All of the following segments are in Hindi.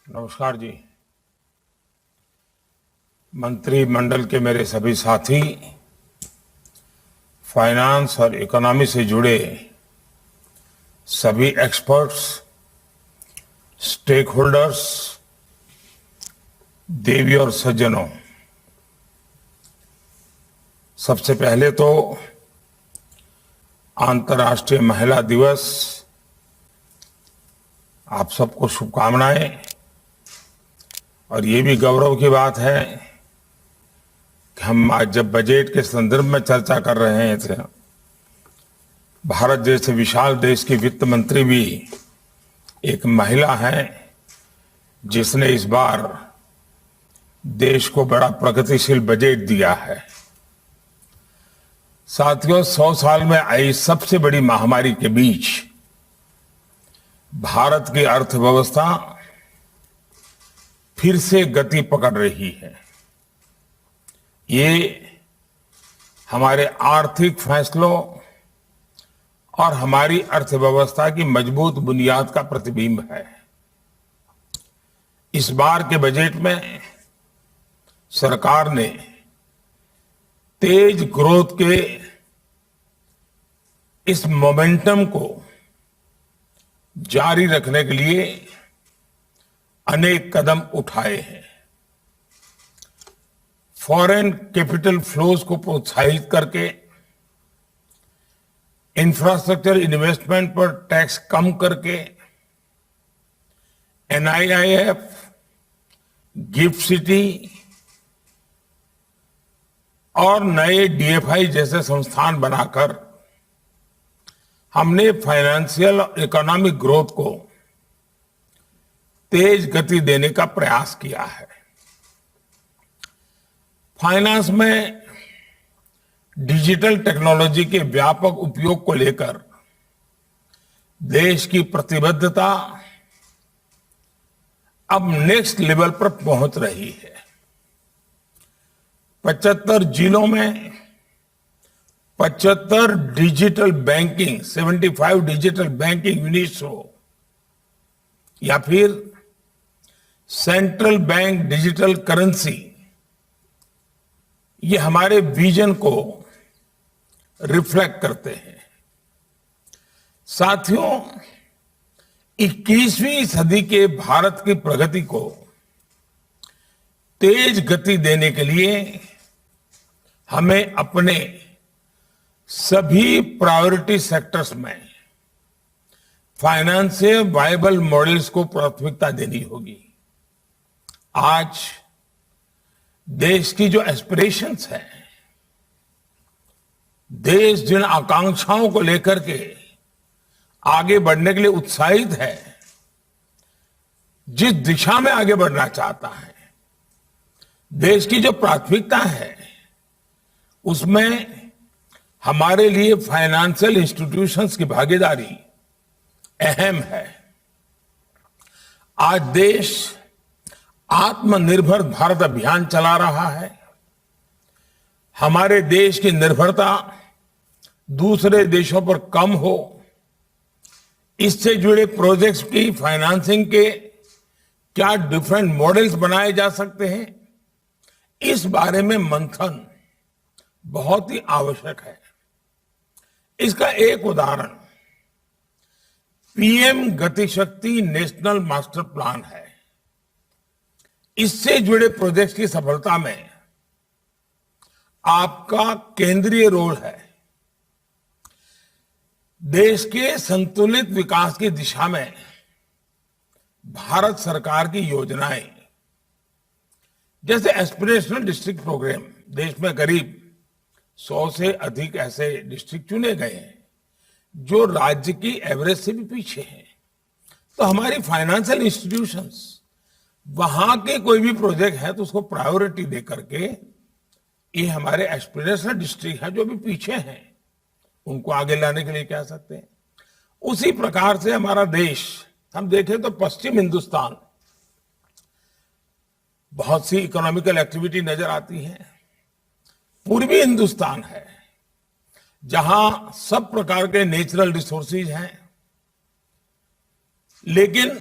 नमस्कार जी। मंत्रिमंडल के मेरे सभी साथी, फाइनेंस और इकोनॉमी से जुड़े सभी एक्सपर्ट्स, स्टेक होल्डर्स, देवी और सज्जनों, सबसे पहले तो अंतर्राष्ट्रीय महिला दिवस, आप सबको शुभकामनाएं। और ये भी गौरव की बात है कि हम आज जब बजट के संदर्भ में चर्चा कर रहे हैं थे, भारत जैसे विशाल देश की वित्त मंत्री भी एक महिला है जिसने इस बार देश को बड़ा प्रगतिशील बजट दिया है। साथियों, 100 साल में आई सबसे बड़ी महामारी के बीच भारत की अर्थव्यवस्था फिर से गति पकड़ रही है। ये हमारे आर्थिक फैसलों और हमारी अर्थव्यवस्था की मजबूत बुनियाद का प्रतिबिंब है। इस बार के बजट में सरकार ने तेज ग्रोथ के इस मोमेंटम को जारी रखने के लिए अनेक कदम उठाए हैं। फॉरेन कैपिटल फ्लोज को प्रोत्साहित करके इंफ्रास्ट्रक्चर इन्वेस्टमेंट पर टैक्स कम करके NIIF, गिफ्ट सिटी और नए DFI जैसे संस्थान बनाकर हमने फाइनेंशियल और इकोनॉमिक ग्रोथ को तेज गति देने का प्रयास किया है। फाइनेंस में डिजिटल टेक्नोलॉजी के व्यापक उपयोग को लेकर देश की प्रतिबद्धता अब नेक्स्ट लेवल पर पहुंच रही है। 75 जिलों में 75 digital banking, 75 digital banking units हो या फिर सेंट्रल बैंक डिजिटल करेंसी, ये हमारे विजन को रिफ्लेक्ट करते हैं। साथियों, 21वीं सदी के भारत की प्रगति को तेज गति देने के लिए हमें अपने सभी प्रायोरिटी सेक्टर्स में फाइनेंशियल वायबल मॉडल्स को प्राथमिकता देनी होगी। आज देश की जो एस्पिरेशंस है, देश जिन आकांक्षाओं को लेकर के आगे बढ़ने के लिए उत्साहित है, जिस दिशा में आगे बढ़ना चाहता है, देश की जो प्राथमिकता है, उसमें हमारे लिए फाइनेंशियल इंस्टीट्यूशंस की भागीदारी अहम है। आज देश आत्मनिर्भर भारत अभियान चला रहा है। हमारे देश की निर्भरता दूसरे देशों पर कम हो, इससे जुड़े प्रोजेक्ट्स की फाइनेंसिंग के क्या डिफरेंट मॉडल्स बनाए जा सकते हैं, इस बारे में मंथन बहुत ही आवश्यक है। इसका एक उदाहरण PM गति शक्ति नेशनल मास्टर प्लान है। इससे जुड़े प्रोजेक्ट्स की सफलता में आपका केंद्रीय रोल है। देश के संतुलित विकास की दिशा में भारत सरकार की योजनाएं, जैसे एस्पिरेशनल डिस्ट्रिक्ट प्रोग्राम, देश में करीब 100 से अधिक ऐसे डिस्ट्रिक्ट चुने गए हैं जो राज्य की एवरेज से भी पीछे हैं। तो हमारी फाइनेंशियल इंस्टीट्यूशंस वहां के कोई भी प्रोजेक्ट है तो उसको प्रायोरिटी दे करके, ये हमारे एस्पिरेशनल डिस्ट्रिक्ट है जो भी पीछे हैं, उनको आगे लाने के लिए कह सकते हैं। उसी प्रकार से हमारा देश, हम देखें तो पश्चिम हिंदुस्तान, बहुत सी इकोनॉमिकल एक्टिविटी नजर आती है। पूर्वी हिंदुस्तान है जहां सब प्रकार के नेचुरल रिसोर्सेज हैं, लेकिन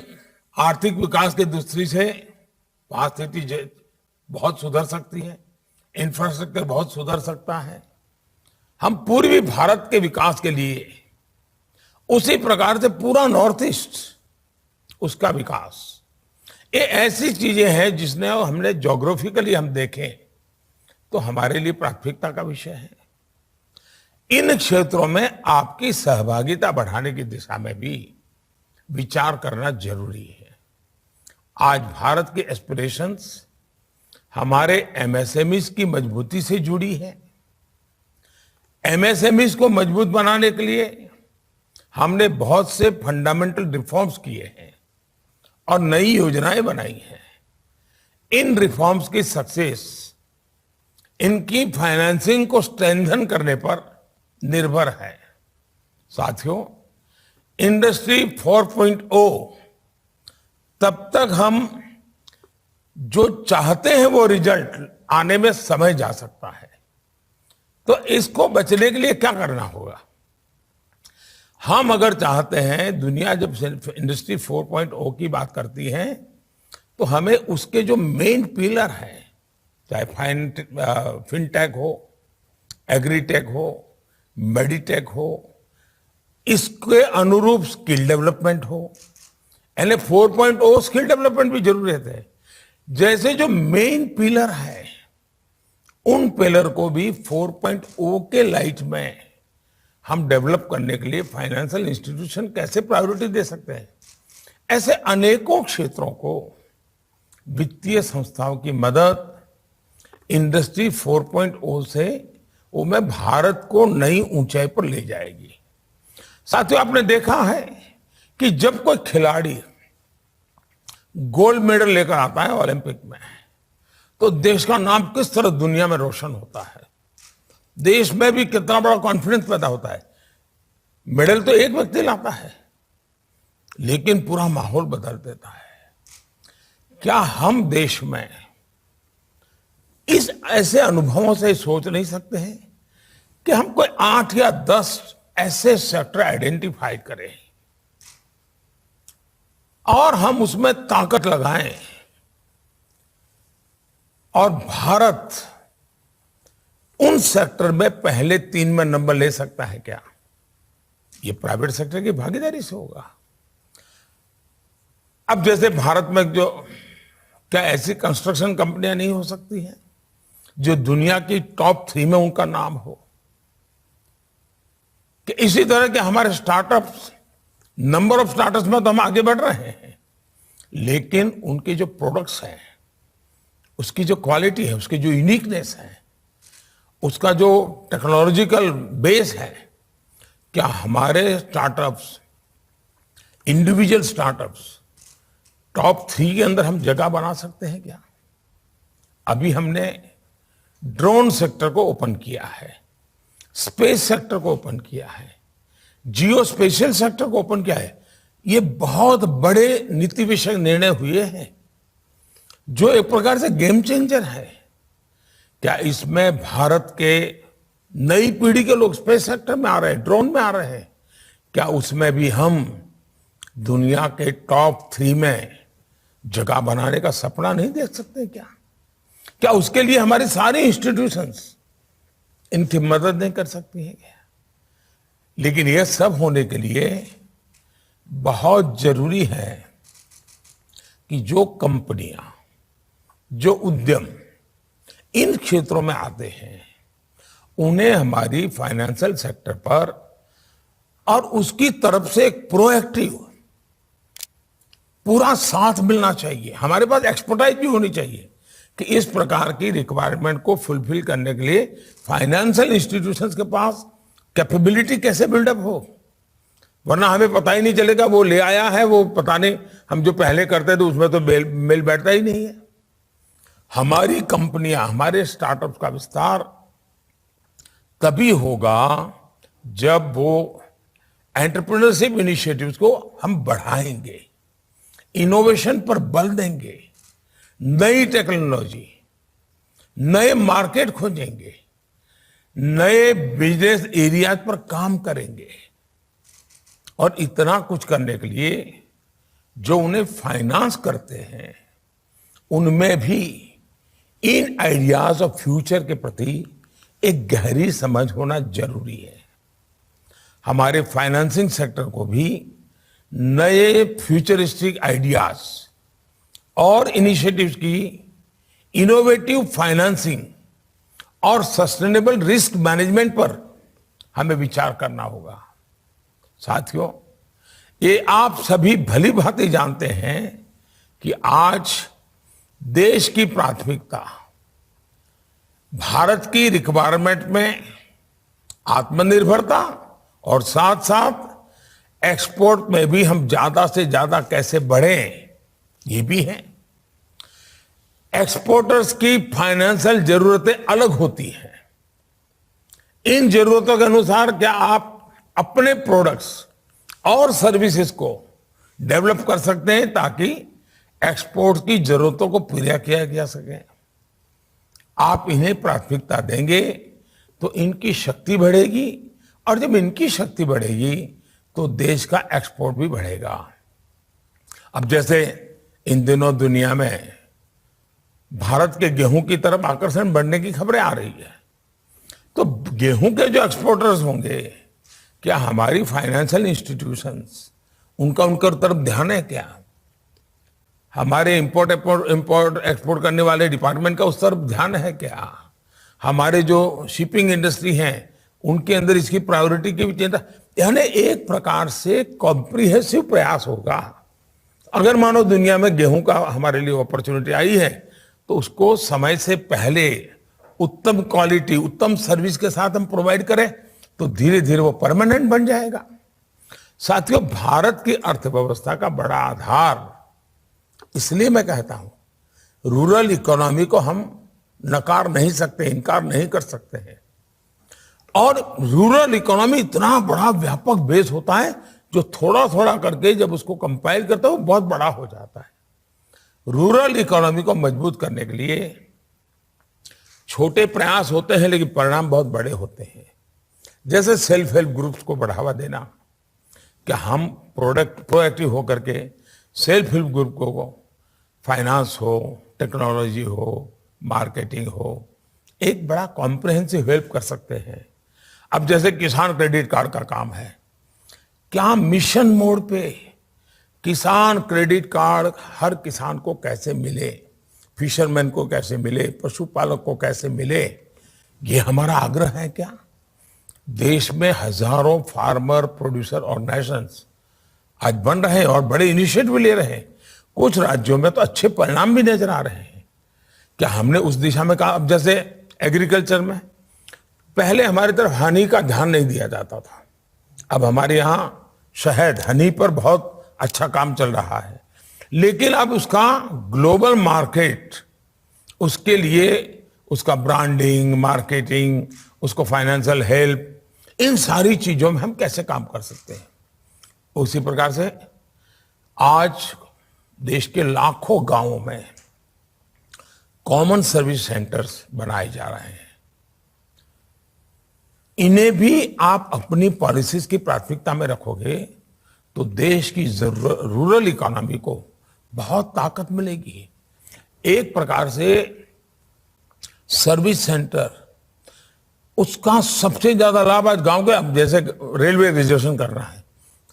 आर्थिक विकास की दृष्टि से वहां स्थिति बहुत सुधर सकती है, इंफ्रास्ट्रक्चर बहुत सुधर सकता है। हम पूर्वी भारत के विकास के लिए उसी प्रकार से पूरा नॉर्थ ईस्ट, उसका विकास, ये ऐसी चीजें हैं जिसने हमने ज्योग्राफिकली हम देखें तो हमारे लिए प्राथमिकता का विषय है। इन क्षेत्रों में आपकी सहभागिता बढ़ाने की दिशा में भी विचार करना जरूरी है। आज भारत के एस्पिरेशंस हमारे एमएसएमईज की मजबूती से जुड़ी है। एमएसएमईज को मजबूत बनाने के लिए हमने बहुत से फंडामेंटल रिफॉर्म्स किए हैं और नई योजनाएं बनाई हैं। इन रिफॉर्म्स की सक्सेस इनकी फाइनेंसिंग को स्ट्रेंथन करने पर निर्भर है। साथियों, इंडस्ट्री 4.0 तब तक हम जो चाहते हैं वो रिजल्ट आने में समय जा सकता है। तो इसको बचने के लिए क्या करना होगा? हम अगर चाहते हैं, दुनिया जब इंडस्ट्री 4.0 की बात करती है तो हमें उसके जो मेन पिलर हैं, चाहे फिनटेक हो, एग्रीटेक हो, मेडिटेक हो, इसके अनुरूप स्किल डेवलपमेंट हो। यानी 4.0 स्किल डेवलपमेंट भी जरूरत है। जैसे जो मेन पिलर है उन पिलर को भी 4.0 के लाइट में हम डेवलप करने के लिए फाइनेंशियल इंस्टीट्यूशन कैसे प्रायोरिटी दे सकते हैं। ऐसे अनेकों क्षेत्रों को वित्तीय संस्थाओं की मदद इंडस्ट्री 4.0 से वो में भारत को नई ऊंचाई पर ले जाएगी। साथियों, आपने देखा है कि जब कोई खिलाड़ी गोल्ड मेडल लेकर आता है ओलंपिक में तो देश का नाम किस तरह दुनिया में रोशन होता है, देश में भी कितना बड़ा कॉन्फिडेंस पैदा होता है। मेडल तो एक व्यक्ति लाता है लेकिन पूरा माहौल बदल देता है। क्या हम देश में इस ऐसे अनुभवों से सोच नहीं सकते हैं कि हम कोई 8 या 10 ऐसे सेक्टर आइडेंटिफाई करें और हम उसमें ताकत लगाएं और भारत उन सेक्टर में पहले 3 में नंबर ले सकता है क्या? ये प्राइवेट सेक्टर की भागीदारी से होगा। अब जैसे भारत में जो क्या ऐसी कंस्ट्रक्शन कंपनियां नहीं हो सकती हैं जो दुनिया की टॉप 3 में उनका नाम हो? कि इसी तरह के हमारे स्टार्टअप्स, नंबर ऑफ स्टार्टअप्स में तो हम आगे बढ़ रहे हैं लेकिन उनके जो प्रोडक्ट्स हैं, उसकी जो क्वालिटी है, उसकी जो यूनिकनेस है, उसका जो टेक्नोलॉजिकल बेस है, क्या हमारे स्टार्टअप्स, इंडिविजुअल स्टार्टअप्स टॉप 3 के अंदर हम जगह बना सकते हैं क्या? अभी हमने ड्रोन सेक्टर को ओपन किया है, स्पेस सेक्टर को ओपन किया है, जियो स्पेशियल सेक्टर को ओपन किया है। ये बहुत बड़े नीति विषयक निर्णय हुए हैं जो एक प्रकार से गेम चेंजर है। क्या इसमें भारत के नई पीढ़ी के लोग स्पेस सेक्टर में आ रहे हैं, ड्रोन में आ रहे हैं? क्या उसमें भी हम दुनिया के टॉप 3 में जगह बनाने का सपना नहीं देख सकते क्या? क्या उसके लिए हमारी सारी इंस्टीट्यूशंस इनकी मदद नहीं कर सकती हैं क्या? लेकिन यह सब होने के लिए बहुत जरूरी है कि जो कंपनियां, जो उद्यम इन क्षेत्रों में आते हैं उन्हें हमारी फाइनेंशियल सेक्टर पर और उसकी तरफ से एक प्रोएक्टिव पूरा साथ मिलना चाहिए। हमारे पास एक्सपर्टाइज भी होनी चाहिए कि इस प्रकार की रिक्वायरमेंट को फुलफिल करने के लिए फाइनेंशियल इंस्टीट्यूशंस के पास कैपेबिलिटी कैसे बिल्डअप हो। वरना हमें पता ही नहीं चलेगा वो ले आया है, वो पता नहीं, हम जो पहले करते थे उसमें तो मेल बैठता ही नहीं है। हमारी कंपनियां, हमारे स्टार्टअप्स का विस्तार तभी होगा जब वो एंटरप्रेन्योरशिप इनिशिएटिव्स को हम बढ़ाएंगे, इनोवेशन पर बल देंगे, नई टेक्नोलॉजी, नए मार्केट खोजेंगे, नए बिजनेस एरियाज पर काम करेंगे। और इतना कुछ करने के लिए जो उन्हें फाइनेंस करते हैं, उनमें भी इन आइडियाज ऑफ फ्यूचर के प्रति एक गहरी समझ होना जरूरी है। हमारे फाइनेंसिंग सेक्टर को भी नए फ्यूचरिस्टिक आइडियाज और इनिशिएटिव्स की इनोवेटिव फाइनेंसिंग और सस्टेनेबल रिस्क मैनेजमेंट पर हमें विचार करना होगा। साथियों, ये आप सभी भली भांति जानते हैं कि आज देश की प्राथमिकता भारत की रिक्वायरमेंट में आत्मनिर्भरता और साथ साथ एक्सपोर्ट में भी हम ज्यादा से ज्यादा कैसे बढ़ें, ये भी है। एक्सपोर्टर्स की फाइनेंशियल जरूरतें अलग होती हैं। इन जरूरतों के अनुसार क्या आप अपने प्रोडक्ट्स और सर्विसेज को डेवलप कर सकते हैं ताकि एक्सपोर्ट की जरूरतों को पूरा किया जा सके। आप इन्हें प्राथमिकता देंगे तो इनकी शक्ति बढ़ेगी, और जब इनकी शक्ति बढ़ेगी तो देश का एक्सपोर्ट भी बढ़ेगा। अब जैसे इन दिनों दुनिया में भारत के गेहूं की तरफ आकर्षण बढ़ने की खबरें आ रही है, तो गेहूं के जो एक्सपोर्टर्स होंगे, क्या हमारी फाइनेंशियल इंस्टीट्यूशंस उनका तरफ ध्यान है क्या? हमारे इंपोर्ट एक्सपोर्ट करने वाले डिपार्टमेंट का उस तरफ ध्यान है क्या? हमारे जो शिपिंग इंडस्ट्री हैं उनके अंदर इसकी प्रायोरिटी की भी चिंता, यानी एक प्रकार से कॉम्प्रिहेंसिव प्रयास होगा। अगर मानो दुनिया में गेहूं का हमारे लिए अपॉर्चुनिटी आई है तो उसको समय से पहले उत्तम क्वालिटी, उत्तम सर्विस के साथ हम प्रोवाइड करें तो धीरे धीरे वो परमानेंट बन जाएगा। साथियों, भारत की अर्थव्यवस्था का बड़ा आधार, इसलिए मैं कहता हूं रूरल इकोनॉमी को हम नकार नहीं सकते, इनकार नहीं कर सकते हैं। और रूरल इकोनॉमी इतना बड़ा व्यापक बेस होता है जो थोड़ा थोड़ा करके जब उसको कंपाइल करता है वो बहुत बड़ा हो जाता है। रूरल इकोनॉमी को मजबूत करने के लिए छोटे प्रयास होते हैं लेकिन परिणाम बहुत बड़े होते हैं। जैसे सेल्फ हेल्प ग्रुप्स को बढ़ावा देना, कि हम प्रोएक्टिव होकर के सेल्फ हेल्प ग्रुप को फाइनेंस हो, टेक्नोलॉजी हो, मार्केटिंग हो, एक बड़ा कॉम्प्रिहेंसिव हेल्प कर सकते हैं। अब जैसे किसान क्रेडिट कार्ड का काम है, क्या मिशन मोड पे किसान क्रेडिट कार्ड हर किसान को कैसे मिले, फिशरमैन को कैसे मिले, पशुपालक को कैसे मिले, ये हमारा आग्रह है क्या? देश में हजारों फार्मर प्रोड्यूसर ऑर्गेनाइजेशंस आज बन रहे हैं और बड़े इनिशिएटिव ले रहे हैं। कुछ राज्यों में तो अच्छे परिणाम भी नजर आ रहे हैं। क्या हमने उस दिशा में कहा? अब जैसे एग्रीकल्चर में पहले हमारी तरफ हनी का ध्यान नहीं दिया जाता था, अब हमारे यहाँ शहद, हनी पर बहुत अच्छा काम चल रहा है, लेकिन अब उसका ग्लोबल मार्केट, उसके लिए उसका ब्रांडिंग, मार्केटिंग, उसको फाइनेंशियल हेल्प, इन सारी चीजों में हम कैसे काम कर सकते हैं। उसी प्रकार से आज देश के लाखों गांवों में कॉमन सर्विस सेंटर्स बनाए जा रहे हैं। इन्हें भी आप अपनी पॉलिसीज की प्राथमिकता में रखोगे तो देश की रूरल इकोनॉमी को बहुत ताकत मिलेगी। एक प्रकार से सर्विस सेंटर, उसका सबसे ज्यादा लाभ आज गांव के, अब जैसे रेलवे रिजर्वेशन करना है,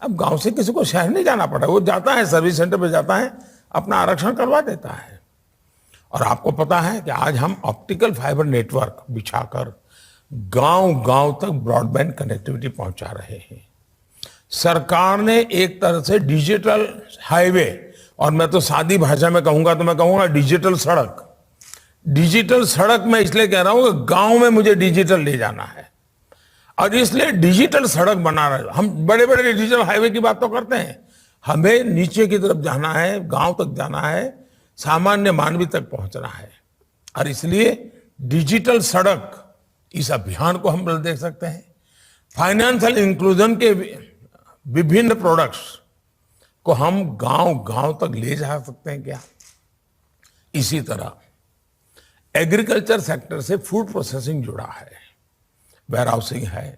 अब गांव से किसी को शहर नहीं जाना पड़ा, वो जाता है सर्विस सेंटर पे, जाता है अपना आरक्षण करवा देता है। और आपको पता है कि आज हम ऑप्टिकल फाइबर नेटवर्क बिछाकर गांव गांव तक ब्रॉडबैंड कनेक्टिविटी पहुंचा रहे हैं। सरकार ने एक तरह से डिजिटल हाईवे, और मैं तो सादी भाषा में कहूंगा तो मैं कहूंगा डिजिटल सड़क। डिजिटल सड़क मैं इसलिए कह रहा हूं कि गांव में मुझे डिजिटल ले जाना है, और इसलिए डिजिटल सड़क बना रहे। हम बड़े बड़े डिजिटल हाईवे की बात तो करते हैं, हमें नीचे की तरफ जाना है, गांव तक जाना है, सामान्य मानवी तक पहुंचना है। और इसलिए डिजिटल सड़क, इस अभियान को हम देख सकते हैं। फाइनेंशियल इंक्लूजन के विभिन्न प्रोडक्ट्स को हम गांव गांव तक ले जा सकते हैं क्या? इसी तरह एग्रीकल्चर सेक्टर से फूड प्रोसेसिंग जुड़ा है, वेयर हाउसिंग है,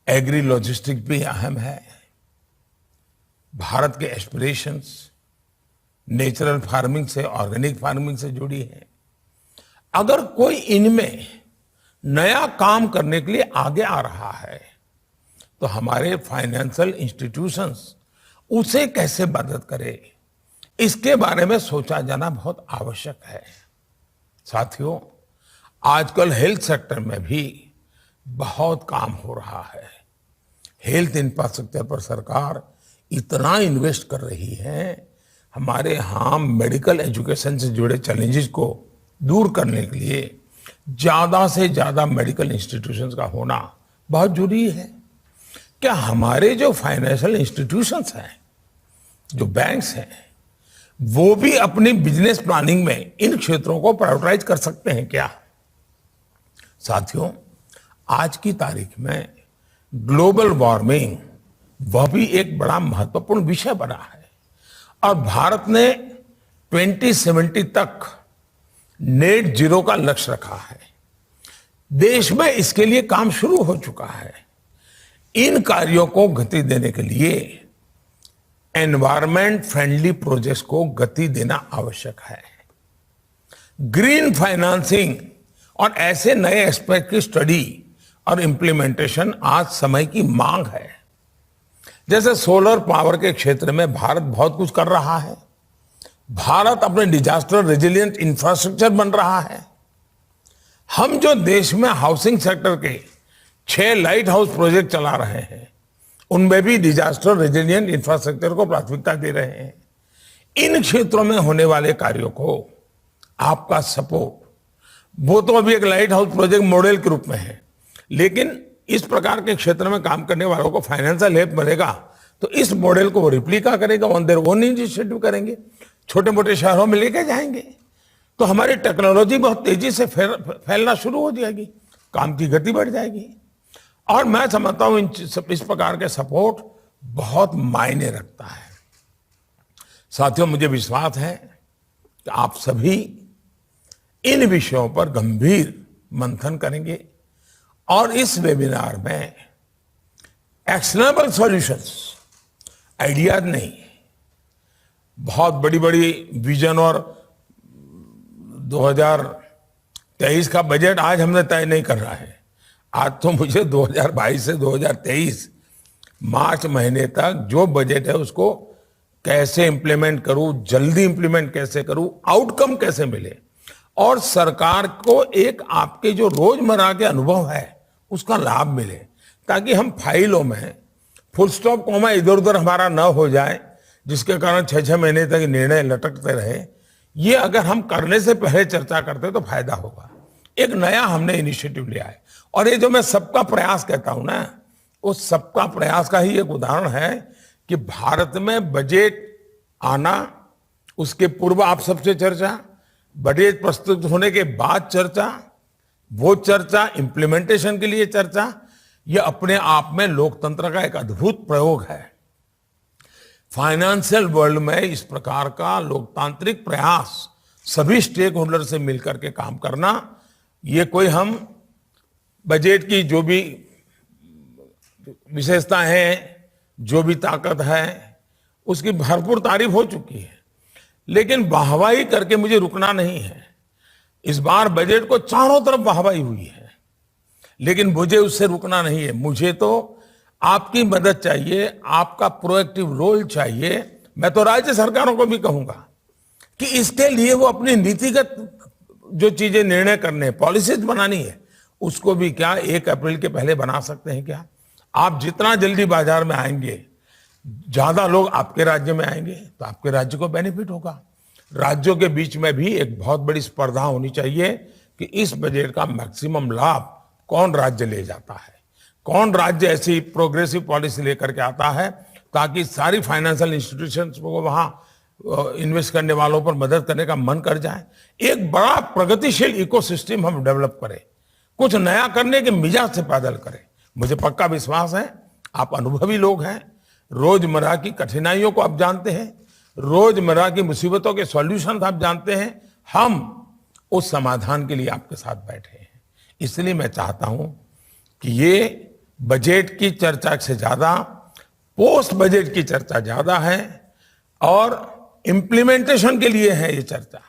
एग्री लॉजिस्टिक भी अहम है। भारत के एस्पिरेशंस नेचुरल फार्मिंग से, ऑर्गेनिक फार्मिंग से जुड़ी है। अगर कोई इनमें नया काम करने के लिए आगे आ रहा है तो हमारे फाइनेंशियल इंस्टीट्यूशंस उसे कैसे मदद करे, इसके बारे में सोचा जाना बहुत आवश्यक है। साथियों, आजकल हेल्थ सेक्टर में भी बहुत काम हो रहा है। हेल्थ इंफ्रास्ट्रक्चर पर सरकार इतना इन्वेस्ट कर रही है, हमारे यहाँ मेडिकल एजुकेशन से जुड़े चैलेंजेस को दूर करने के लिए ज्यादा से ज्यादा मेडिकल इंस्टीट्यूशंस का होना बहुत जरूरी है। क्या हमारे जो फाइनेंशियल इंस्टीट्यूशंस हैं, जो बैंक्स हैं, वो भी अपनी बिजनेस प्लानिंग में इन क्षेत्रों को प्रायोरिटाइज कर सकते हैं क्या? साथियों, आज की तारीख में ग्लोबल वार्मिंग वह भी एक बड़ा महत्वपूर्ण विषय बना है और भारत ने 2070 तक नेट जीरो का लक्ष्य रखा है। देश में इसके लिए काम शुरू हो चुका है। इन कार्यों को गति देने के लिए एनवायरमेंट फ्रेंडली प्रोजेक्ट्स को गति देना आवश्यक है। ग्रीन फाइनेंसिंग और ऐसे नए एस्पेक्ट की स्टडी और इंप्लीमेंटेशन आज समय की मांग है। जैसे सोलर पावर के क्षेत्र में भारत बहुत कुछ कर रहा है। भारत अपने डिजास्टर रेजिलिएंट इंफ्रास्ट्रक्चर बन रहा है। हम जो देश में हाउसिंग सेक्टर के 6 लाइट हाउस प्रोजेक्ट चला रहे हैं, उनमें भी डिजास्टर रेजिलिएंट इंफ्रास्ट्रक्चर को प्राथमिकता दे रहे हैं। इन क्षेत्रों में होने वाले कार्यों को आपका सपोर्ट, वो तो अभी एक लाइट हाउस प्रोजेक्ट मॉडल के रूप में है, लेकिन इस प्रकार के क्षेत्र में काम करने वालों को फाइनेंशियल हेल्प मिलेगा तो इस मॉडल को वो रिप्लिका करेगा, ऑन देयर ओन इनिशिएटिव करेंगे, छोटे मोटे शहरों में लेके जाएंगे, तो हमारी टेक्नोलॉजी बहुत तेजी से फैलना शुरू हो जाएगी, काम की गति बढ़ जाएगी। और मैं समझता हूं इस प्रकार के सपोर्ट बहुत मायने रखता है। साथियों, मुझे विश्वास है कि आप सभी इन विषयों पर गंभीर मंथन करेंगे और इस वेबिनार में एक्शनेबल सॉल्यूशंस, आइडियाज नहीं, बहुत बड़ी बड़ी विजन और 2023 का बजट आज हमने तय नहीं कर रहा है। आज तो मुझे 2022 से 2023 मार्च महीने तक जो बजट है उसको कैसे इंप्लीमेंट करूं, जल्दी इंप्लीमेंट कैसे करूं, आउटकम कैसे मिले और सरकार को एक आपके जो रोजमर्रा के अनुभव है उसका लाभ मिले, ताकि हम फाइलों में फुल स्टॉप कॉमा इधर उधर हमारा न हो जाए, जिसके कारण 6-6 महीने तक निर्णय लटकते रहे। ये अगर हम करने से पहले चर्चा करते तो फायदा होगा। एक नया हमने इनिशिएटिव लिया है और ये जो मैं सबका प्रयास कहता हूं ना, उस सबका प्रयास का ही एक उदाहरण है कि भारत में बजट आना, उसके पूर्व आप सबसे चर्चा, बजट प्रस्तुत होने के बाद चर्चा, वो चर्चा इंप्लीमेंटेशन के लिए चर्चा, ये अपने आप में लोकतंत्र का एक अद्भुत प्रयोग है। फाइनेंशियल वर्ल्ड में इस प्रकार का लोकतांत्रिक प्रयास, सभी स्टेक होल्डर से मिलकर के काम करना, ये कोई हम बजट की जो भी विशेषता है, जो भी ताकत है, उसकी भरपूर तारीफ हो चुकी है, लेकिन वाहवाही करके मुझे रुकना नहीं है। इस बार बजट को चारों तरफ वाहवाही हुई है, लेकिन मुझे उससे रुकना नहीं है। मुझे तो आपकी मदद चाहिए, आपका प्रोएक्टिव रोल चाहिए। मैं तो राज्य सरकारों को भी कहूंगा कि इसके लिए वो अपनी नीतिगत जो चीजें निर्णय करने, पॉलिसीज बनानी है, उसको भी क्या 1 अप्रैल के पहले बना सकते हैं क्या? आप जितना जल्दी बाजार में आएंगे, ज्यादा लोग आपके राज्य में आएंगे तो आपके राज्य को बेनिफिट होगा। राज्यों के बीच में भी एक बहुत बड़ी स्पर्धा होनी चाहिए कि इस बजट का मैक्सिमम लाभ कौन राज्य ले जाता है, कौन राज्य ऐसी प्रोग्रेसिव पॉलिसी लेकर के आता है, ताकि सारी फाइनेंशियल इंस्टीट्यूशंस को वहां इन्वेस्ट करने वालों पर मदद करने का मन कर जाए। एक बड़ा प्रगतिशील इकोसिस्टम हम डेवलप करें, कुछ नया करने के मिजाज से पैदल करें। मुझे पक्का विश्वास है, आप अनुभवी लोग हैं, रोजमर्रा की कठिनाइयों को आप जानते हैं, रोजमर्रा की मुसीबतों के सॉल्यूशन आप जानते हैं। हम उस समाधान के लिए आपके साथ बैठे हैं। इसलिए मैं चाहता हूं कि ये बजट की चर्चा से ज्यादा पोस्ट बजट की चर्चा ज्यादा है और इम्प्लीमेंटेशन के लिए है ये चर्चा।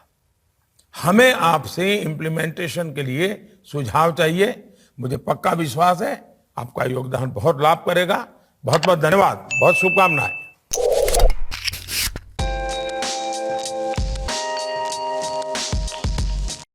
हमें आपसे इम्प्लीमेंटेशन के लिए सुझाव चाहिए। मुझे पक्का विश्वास है आपका योगदान बहुत लाभ करेगा। बहुत बहुत धन्यवाद, बहुत शुभकामनाएं।